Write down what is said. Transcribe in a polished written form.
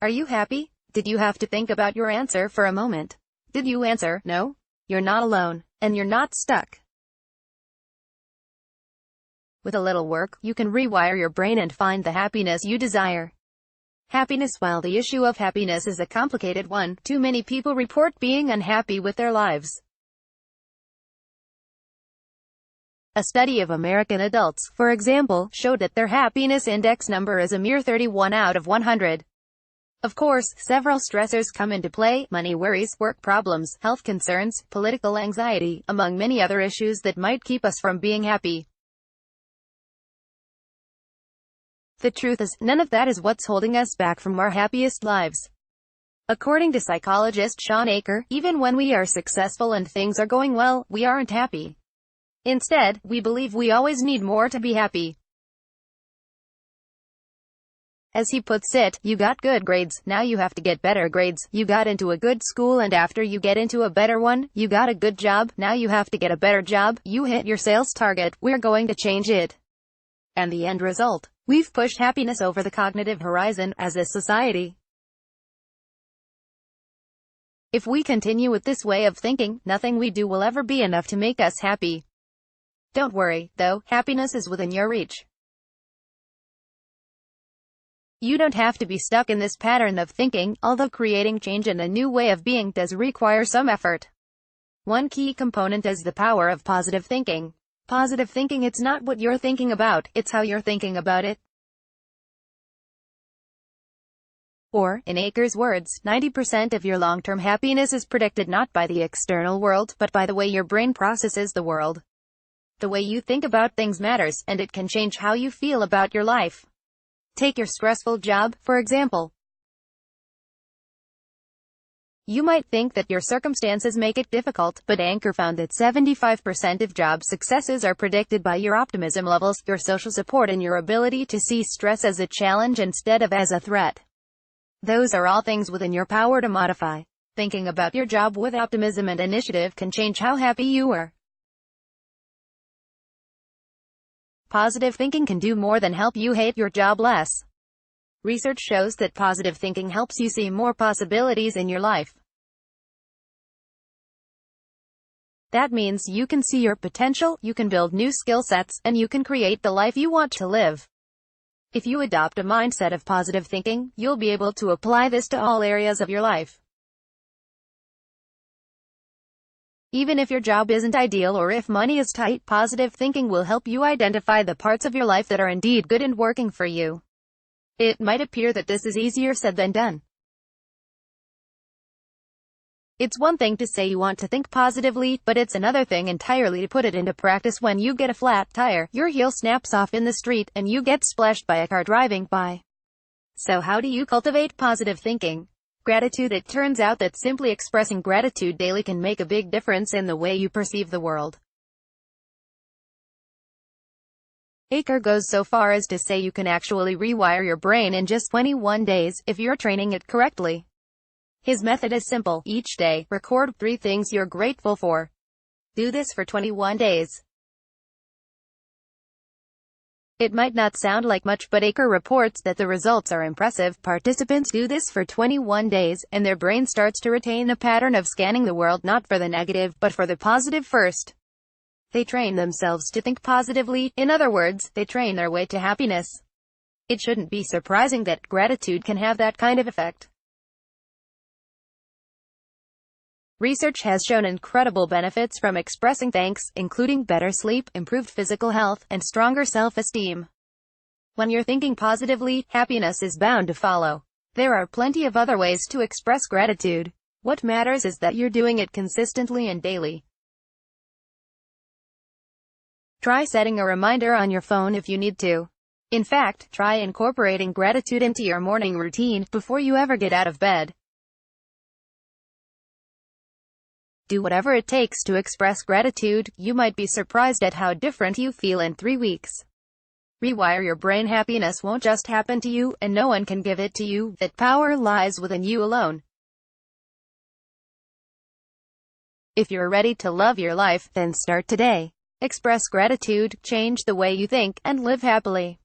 Are you happy? Did you have to think about your answer for a moment? Did you answer no? You're not alone, and you're not stuck. With a little work, you can rewire your brain and find the happiness you desire. Happiness. While the issue of happiness is a complicated one, too many people report being unhappy with their lives. A study of American adults, for example, showed that their happiness index number is a mere 31 out of 100. Of course, several stressors come into play: money worries, work problems, health concerns, political anxiety, among many other issues that might keep us from being happy. The truth is, none of that is what's holding us back from our happiest lives. According to psychologist Shawn Achor, even when we are successful and things are going well, we aren't happy. Instead, we believe we always need more to be happy. As he puts it, you got good grades, now you have to get better grades. You got into a good school, and after you get into a better one, you got a good job, now you have to get a better job. You hit your sales target, we're going to change it. And the end result? We've pushed happiness over the cognitive horizon, as a society. If we continue with this way of thinking, nothing we do will ever be enough to make us happy. Don't worry, though, happiness is within your reach. You don't have to be stuck in this pattern of thinking, although creating change and a new way of being does require some effort. One key component is the power of positive thinking. Positive thinking, it's not what you're thinking about, it's how you're thinking about it. Or, in Achor's words, 90% of your long-term happiness is predicted not by the external world, but by the way your brain processes the world. The way you think about things matters, and it can change how you feel about your life. Take your stressful job, for example. You might think that your circumstances make it difficult, but Achor found that 75% of job successes are predicted by your optimism levels, your social support, and your ability to see stress as a challenge instead of as a threat. Those are all things within your power to modify. Thinking about your job with optimism and initiative can change how happy you are. Positive thinking can do more than help you hate your job less. Research shows that positive thinking helps you see more possibilities in your life. That means you can see your potential, you can build new skill sets, and you can create the life you want to live. If you adopt a mindset of positive thinking, you'll be able to apply this to all areas of your life. Even if your job isn't ideal or if money is tight, positive thinking will help you identify the parts of your life that are indeed good and working for you. It might appear that this is easier said than done. It's one thing to say you want to think positively, but it's another thing entirely to put it into practice. When you get a flat tire, your heel snaps off in the street, and you get splashed by a car driving by. So how do you cultivate positive thinking? Gratitude. It turns out that simply expressing gratitude daily can make a big difference in the way you perceive the world. Achor goes so far as to say you can actually rewire your brain in just 21 days, if you're training it correctly. His method is simple. Each day, record 3 things you're grateful for. Do this for 21 days. It might not sound like much, but Achor reports that the results are impressive. Participants do this for 21 days, and their brain starts to retain a pattern of scanning the world not for the negative, but for the positive first. They train themselves to think positively. In other words, they train their way to happiness. It shouldn't be surprising that gratitude can have that kind of effect. Research has shown incredible benefits from expressing thanks, including better sleep, improved physical health, and stronger self-esteem. When you're thinking positively, happiness is bound to follow. There are plenty of other ways to express gratitude. What matters is that you're doing it consistently and daily. Try setting a reminder on your phone if you need to. In fact, try incorporating gratitude into your morning routine before you ever get out of bed. Do whatever it takes to express gratitude. You might be surprised at how different you feel in 3 weeks. Rewire your brain. Happiness won't just happen to you, and no one can give it to you. That power lies within you alone. If you're ready to love your life, then start today. Express gratitude, change the way you think, and live happily.